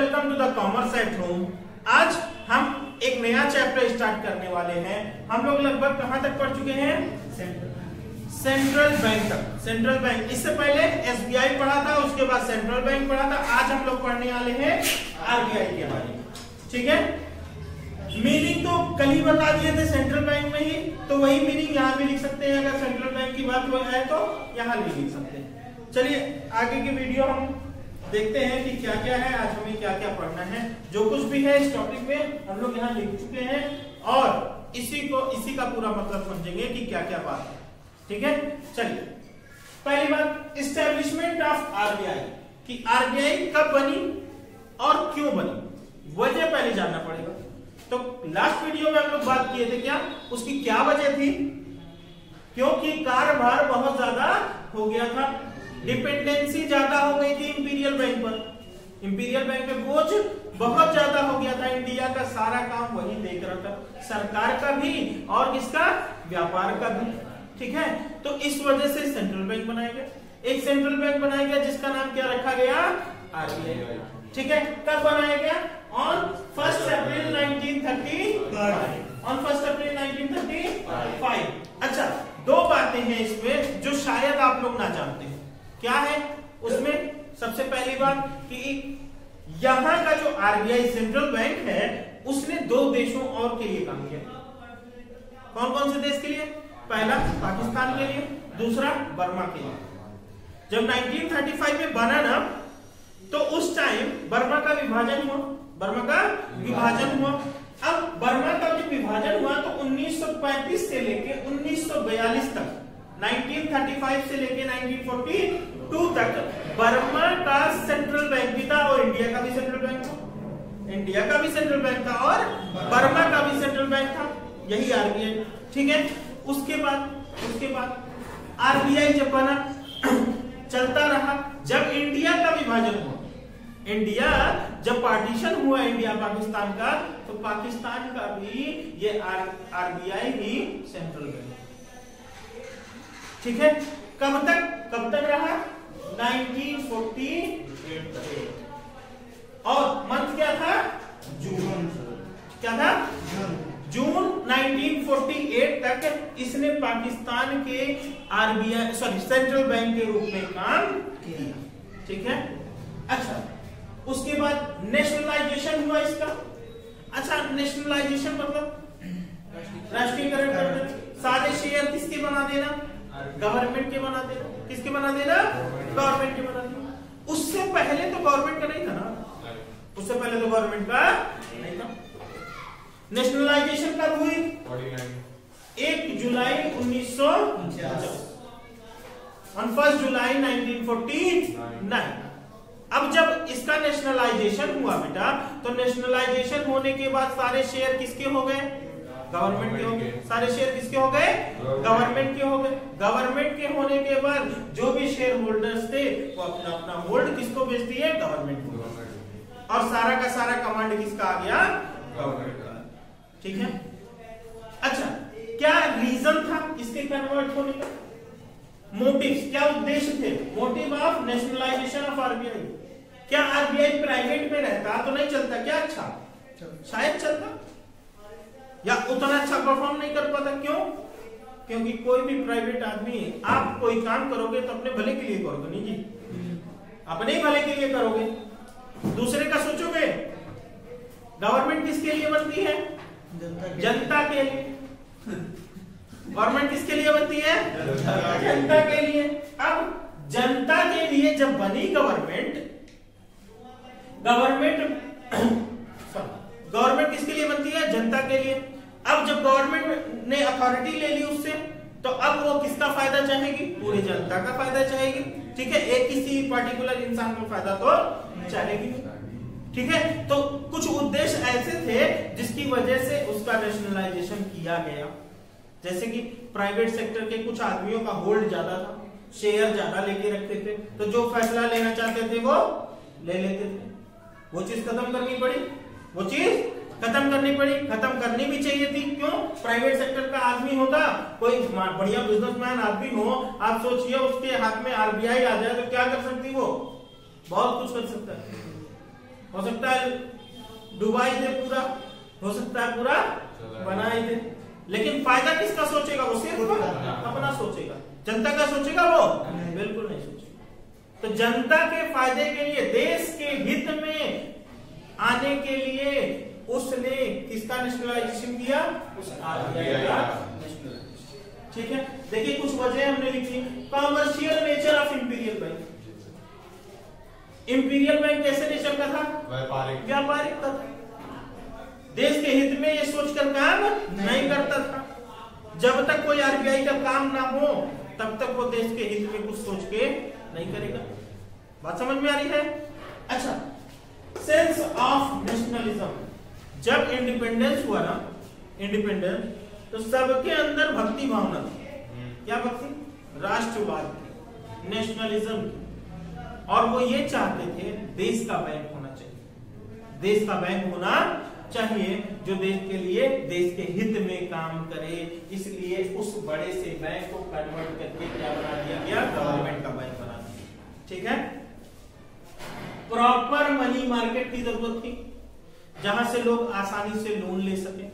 Welcome to the commerce at home. आज हम एक नया चैप्टर स्टार्ट करने वाले हैं। हम लोग लगभग कहां तक पढ़ चुके हैं? सेंट्रल बैंक तक। सेंट्रल बैंक, इससे पहले एसबीआई पढ़ा था, उसके बाद सेंट्रल बैंक पढ़ा था। आज हम लोग पढ़ने वाले हैं आरबीआई के बारे में। ठीक है, मीनिंग तो कल ही बता दिए थे सेंट्रल बैंक में ही, तो वही मीनिंग यहाँ भी लिख सकते हैं। अगर सेंट्रल बैंक की बात हो है तो यहाँ भी लिख सकते हैं। चलिए आगे की वीडियो हम देखते हैं कि क्या क्या है, आज हमें क्या क्या पढ़ना है। जो कुछ भी है इस टॉपिक में हम लोग यहाँ लिख चुके हैं और इसी का पूरा मतलब समझेंगे कि क्या क्या बात है। ठीक है, चलिए पहली बात, इस्टेब्लिशमेंट ऑफ आरबीआई कि आरबीआई कब बनी और क्यों बनी, वजह पहले जानना पड़ेगा। तो लास्ट वीडियो में हम लोग बात किए थे, क्या उसकी क्या वजह थी? क्योंकि कार्यभार बहुत ज्यादा हो गया था, डिपेंडेंसी ज्यादा हो गई थी इंपीरियल बैंक पर। इंपीरियल बैंक पे बोझ बहुत ज्यादा हो गया था, इंडिया का सारा काम वही देख रहा था, सरकार का भी और किसका, व्यापार का भी। ठीक है, तो इस वजह से सेंट्रल बैंक बनाया गया। एक सेंट्रल बैंक बनाया गया जिसका नाम क्या रखा गया? आरबीआई। ठीक है, कब बनाया गया? On 1 April 1935। ऑन 1 अप्रैल 1935। अच्छा, दो बातें हैं इसमें जो शायद आप लोग ना जानते हैं। क्या है उसमें? सबसे पहली बात कि यहां का जो आरबीआई सेंट्रल बैंक है उसने दो देशों और के लिए काम किया। कौन कौन से देश के लिए? पहला पाकिस्तान के लिए, दूसरा बर्मा के लिए। जब 1935 में बना ना, तो उस टाइम बर्मा का विभाजन हुआ। बर्मा का विभाजन हुआ। अब बर्मा का जो विभाजन हुआ तो 1935 से लेके 1942 तक, 1935 से लेके 1942 तक बर्मा का सेंट्रल बैंक भी था और इंडिया का भी सेंट्रल बैंक था। इंडिया का भी सेंट्रल बैंक था और बर्मा का भी सेंट्रल बैंक था, यही आरबीआई। ठीक है, उसके बाद आरबीआई जब बना चलता रहा। जब इंडिया का विभाजन हुआ, इंडिया जब पार्टीशन हुआ इंडिया पाकिस्तान का, तो पाकिस्तान का भी ये आरबीआई ही सेंट्रल बैंक। ठीक है, कब तक रहा? 1948। और मंथ क्या था? जून। क्या था? जून 1948 तक इसने पाकिस्तान के आरबीआई सेंट्रल बैंक के रूप में काम किया। ठीक है, अच्छा उसके बाद नेशनलाइजेशन हुआ इसका। अच्छा, नेशनलाइजेशन मतलब राष्ट्रीयकरण कर देना। सारे शेयर किसके बना देना? गवर्नमेंट के बना देना। किसके बना देना? गवर्नमेंट के बना देना। उससे पहले तो गवर्नमेंट का नहीं था ना, उससे पहले तो गवर्नमेंट का नहीं था। नेशनलाइजेशन कब हुई? 1 जुलाई 1949। ऑन 1 जुलाई 1949। अब जब इसका नेशनलाइजेशन हुआ बेटा, तो नेशनलाइजेशन होने के बाद सारे शेयर किसके हो गए? गवर्नमेंट के हो गए। सारे शेयर किसके हो गए? गवर्नमेंट के हो गए। गवर्नमेंट के होने के बाद जो भी शेयर होल्डर्स थे वो अपना अपना होल्ड किसको बेच दिए? गवर्नमेंट को। और सारा का सारा कमांड किसका आ गया? गवर्नमेंट का। ठीक है, अच्छा क्या रीजन था इसके कन्वर्ट होने का? मोटिव्स, क्या उद्देश्य थे? Motive of nationalisation of RBI. क्या आरबीआई प्राइवेट में रहता तो नहीं चलता क्या? अच्छा शायद चलता, या उतना अच्छा परफॉर्म नहीं कर पाता। क्यों? क्योंकि कोई भी प्राइवेट आदमी, आप कोई काम करोगे तो अपने भले के लिए करोगे, नहीं जी, अपने ही भले के लिए करोगे, दूसरे का सोचोगे। गवर्नमेंट किसके लिए बनती है? जनता के लिए। गवर्नमेंट किसके लिए बनती है? जनता के लिए। अब जनता के लिए जब बनी गवर्नमेंट किसके लिए बनती है? जनता के लिए। अब जब गवर्नमेंट ने अथॉरिटी ले ली उससे, तो अब वो किसका फायदा चाहेगी? पूरी जनता का फायदा चाहेगी। ठीक है, एक किसी पर्टिकुलर इंसान को फायदा तो चाहेगी। ठीक है, तो कुछ उद्देश्य ऐसे थे जिसकी वजह से उसका नेशनलाइजेशन किया गया। जैसे कि प्राइवेट सेक्टर के कुछ आदमियों का होल्ड ज्यादा था, शेयर ज्यादा लेके रखते थे, तो जो फैसला लेना चाहते थे वो ले लेते थे। वो चीज खत्म करनी पड़ी, वो चीज खत्म करनी पड़ी। खत्म करनी भी चाहिए थी। क्यों? प्राइवेट सेक्टर का आदमी होता, कोई बढ़िया बिजनेसमैन आदमी हो, आप सोचिए उसके हाथ में आरबीआई आ जाए तो क्या कर सकती? वो बहुत कुछ कर सकता है। हो सकता है डुबाई दे पूरा, हो सकता है पूरा बना ही दे, लेकिन फायदा किसका सोचेगा? वो सिर्फ अपना सोचेगा। जनता का सोचेगा वो? बिल्कुल नहीं सोचेगा। तो जनता के फायदे के लिए, देश के हित में आने के लिए उसने किसका नेशनलाइजेशन किया? उस आरबीआई का नेशनलाइजेशन। ठीक है, देखिए कुछ वजह हमने लिखी। Commercial nature of imperial bank. Imperial bank कैसे नेचर का था? व्यापारिक था। देश के हित में ये सोचकर काम नहीं करता था। जब तक कोई आरबीआई का काम ना हो तब तक वो देश के हित में कुछ सोच के नहीं करेगा। बात समझ में आ रही है? अच्छा, सेंस ऑफ नेशनलिज्म। जब इंडिपेंडेंस हुआ ना, इंडिपेंडेंस, तो सबके अंदर भक्ति भावना थी। क्या भक्ति? राष्ट्रवाद की, नेशनलिज्म की। और वो ये चाहते थे देश का बैंक होना चाहिए, देश का बैंक होना चाहिए जो देश के लिए, देश के हित में काम करे। इसलिए उस बड़े से बैंक को कन्वर्ट करके क्या बना दिया गया? गवर्नमेंट का बैंक बना दिया। ठीक है, प्रॉपर मनी मार्केट की जरूरत थी जहां से लोग आसानी से लोन ले सके।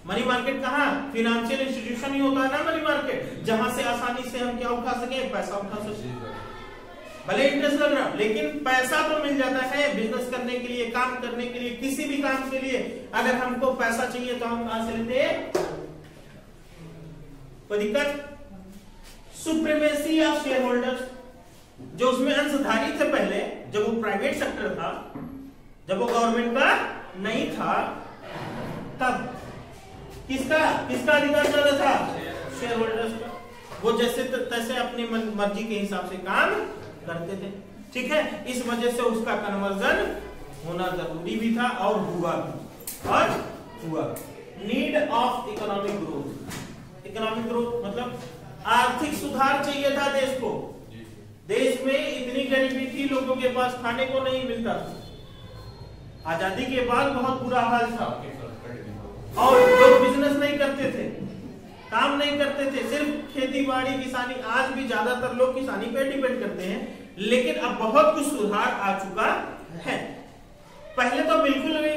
मनी मार्केट कहाँ? फिनेंशियल इंस्टीट्यूशन ही होता है ना मनी मार्केट, जहां से आसानी से हम क्या उठा सके? पैसा उठा सके। भले इंटरेस्ट लग रहा, लेकिन पैसा तो मिल जाता है बिजनेस करने के लिए, काम करने के लिए, किसी भी काम के लिए। अगर हमको पैसा चाहिए तो हम कहां से लेते हैं? कोई दिक्कत? सुप्रीमेसी ऑफ शेयर होल्डर्स, जो उसमें अंशधारी थे पहले, जब वो प्राइवेट सेक्टर था, जब वो गवर्नमेंट का नहीं था, तब किसका अधिकार चल रहा था? शेयर होल्डर्स का। वो जैसे तैसे अपनी मर्जी के हिसाब से काम करते थे। ठीक है, इस वजह से उसका कन्वर्जन होना जरूरी भी था और हुआ भी, और हुआ। Need of economic growth. Economic growth मतलब आर्थिक सुधार चाहिए था देश को। देश में इतनी गरीबी थी, लोगों के पास खाने को नहीं मिलता था। आजादी के बाद बहुत बुरा हाल था और लोग बिजनेस नहीं करते थे, काम नहीं करते थे, सिर्फ खेती बाड़ी किसानी। आज भी ज्यादातर लोग किसानी पे डिपेंड करते हैं, लेकिन अब बहुत कुछ सुधार आ चुका है। पहले तो बिल्कुल भी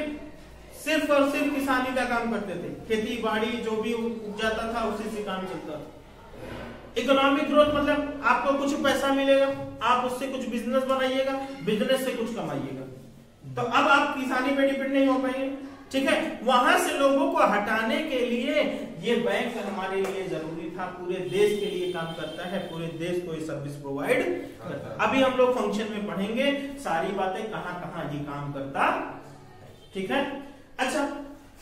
सिर्फ और सिर्फ किसानी का काम करते थे, खेती बाड़ी जो भी उपजाता था उसी से काम चलता था। इकोनॉमिक ग्रोथ मतलब आपको कुछ पैसा मिलेगा, आप उससे कुछ बिजनेस बनाइएगा, बिजनेस से कुछ कमाइएगा, तो अब आप किसानी पे डिपेंड नहीं हो पाएंगे। ठीक है, वहां से लोगों को हटाने के लिए ये बैंक हमारे लिए जरूरी था। पूरे देश के लिए काम करता है, पूरे देश को ये सर्विस प्रोवाइड करता है। अभी हम लोग फंक्शन में पढ़ेंगे सारी बातें, कहां कहां ये काम करता। ठीक है, अच्छा,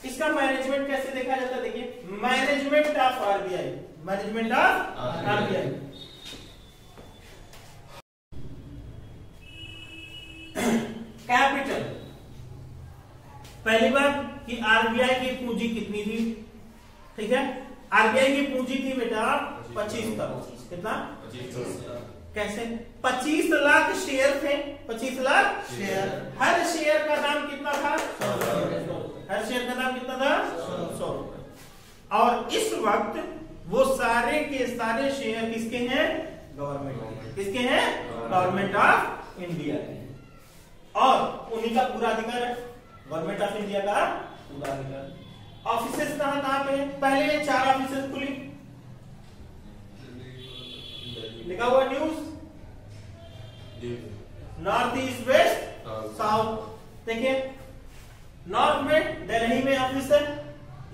इसका मैनेजमेंट कैसे देखा जाता है? देखिए, management of RBI, management of RBI. Capital, पहली बात कि आरबीआई की पूंजी कितनी थी? ठीक है, आरबीआई की पूंजी थी बेटा 25 करोड़। कितना? 25। कैसे? 25 लाख शेयर थे, 25 लाख शेयर। हर शेयर का दाम कितना था? 100। हर शेयर का दाम कितना था? 100 रुपए। और इस वक्त वो सारे के सारे शेयर किसके हैं? गवर्नमेंट। किसके हैं? गवर्नमेंट ऑफ इंडिया के। और उन्हीं का पूरा अधिकार है, गवर्नमेंट ऑफ इंडिया का पूरा अधिकार। ऑफिसेस कहां पे है? पहले 4 ऑफिसेस खुली, लिखा हुआ news, north east west south. देखिए, नॉर्थ में दिल्ली में ऑफिस है,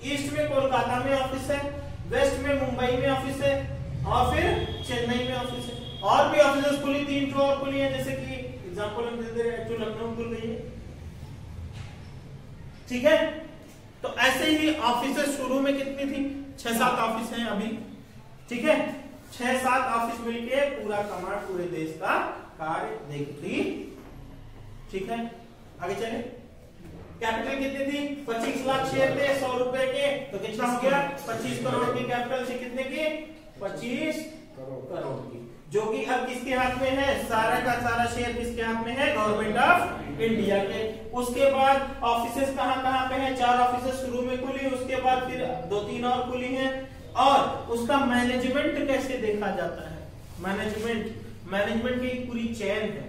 ईस्ट में कोलकाता में ऑफिस है, वेस्ट में मुंबई में ऑफिस है, और फिर चेन्नई में ऑफिस है। और भी ऑफिसेस खुली, 3 ठो और खुली है, जैसे कि एग्जांपल हम दे दे रहे हैं, लखनऊ खुल गई है। ठीक है, तो ऐसे ही ऑफिसेस शुरू में कितनी थी? 6-7 ऑफिस हैं अभी। ठीक है, 6-7 ऑफिस मिलके पूरा कमांड पूरे देश का कार्य देखती। ठीक है, आगे चले। कैपिटल कितनी थी? 25 लाख शेयर थे 100 रुपए के, तो कितना हो गया? 25 करोड़ की कैपिटल से कितने की? 25 करोड़ की, जो कि अब किसके हाथ में है? सारा का सारा शेयर किसके हाथ में है? गवर्नमेंट ऑफ इंडिया के। उसके बाद ऑफिसेस कहां कहां पे हैं? 4 ऑफिसेस शुरू में खुली, उसके बाद फिर 2-3 और खुली हैं। और उसका मैनेजमेंट कैसे देखा जाता है? मैनेजमेंट की पूरी चेन है।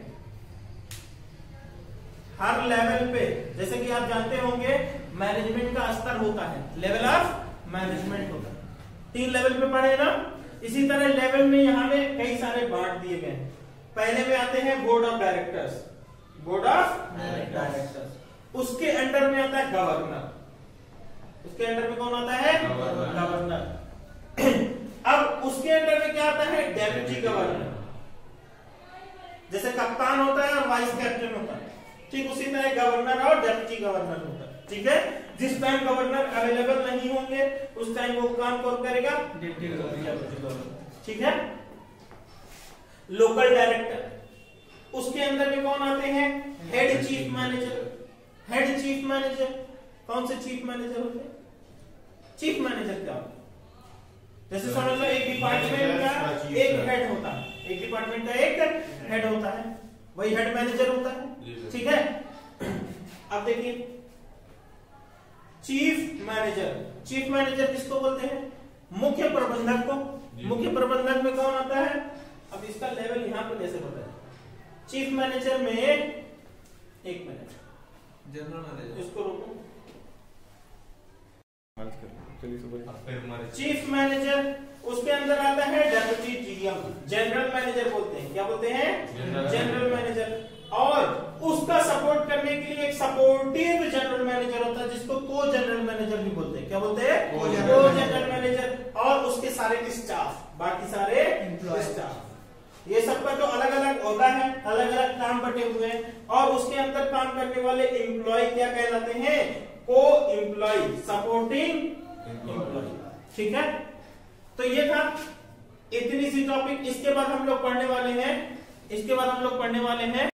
हर लेवल पे, जैसे कि आप जानते होंगे मैनेजमेंट का स्तर होता है, लेवल ऑफ मैनेजमेंट होता है, 3 लेवल पे पढ़े ना। इसी तरह लेवल में यहाँ में कई सारे बांट दिए गए हैं। पहले में आते हैं board of directors, board of directors, उसके अंडर में आता है गवर्नर, उसके अंडर में कौन आता है? गवर्नर। अब उसके अंडर में क्या आता है? डेप्यूटी गवर्नर, जैसे कप्तान होता है और वाइस कैप्टन होता है, ठीक उसी तरह गवर्नर और डेप्यूटी गवर्नर होता है, ठीक है। जिस टाइम गवर्नर अवेलेबल नहीं होंगे उस टाइम वो काम कौन करेगा? डेप्यूटी गवर्नर, ठीक है। लोकल डायरेक्टर, उसके अंदर में कौन आते हैं? Head chief manager, head chief manager, कौन से चीफ मैनेजर होते हैं? चीफ मैनेजर क्या होता है? जैसे समझ लो एक डिपार्टमेंट का एक हेड होता है, एक डिपार्टमेंट का एक हेड होता है, वही हेड मैनेजर होता है, ठीक है। अब देखिए चीफ मैनेजर, चीफ मैनेजर किसको बोलते हैं? मुख्य प्रबंधक को। मुख्य प्रबंधक में कौन आता है? अब इसका लेवल यहां पे कैसे होता है? चीफ मैनेजर में एक मिनट, जनरल मैनेजर, इसको रोको। चलिए चीफ मैनेजर, उसके अंदर आता है डेप्यूटी जीएम, जनरल मैनेजर बोलते हैं, क्या बोलते हैं? General manager. और उसका सपोर्ट करने के लिए एक सपोर्टिव जनरल मैनेजर होता है जिसको को जनरल मैनेजर भी बोलते हैं, क्या बोलते हैं? को जनरल मैनेजर। और उसके सारे स्टाफ, बाकी सारे स्टाफ, ये सबका जो अलग अलग होता है, अलग अलग काम बटे हुए हैं, और उसके अंदर काम करने वाले एम्प्लॉय क्या कहलाते हैं? को एम्प्लॉय, सपोर्टिंग एम्प्लॉय, ठीक है। तो ये था इतनी सी टॉपिक। इसके बाद हम लोग पढ़ने वाले हैं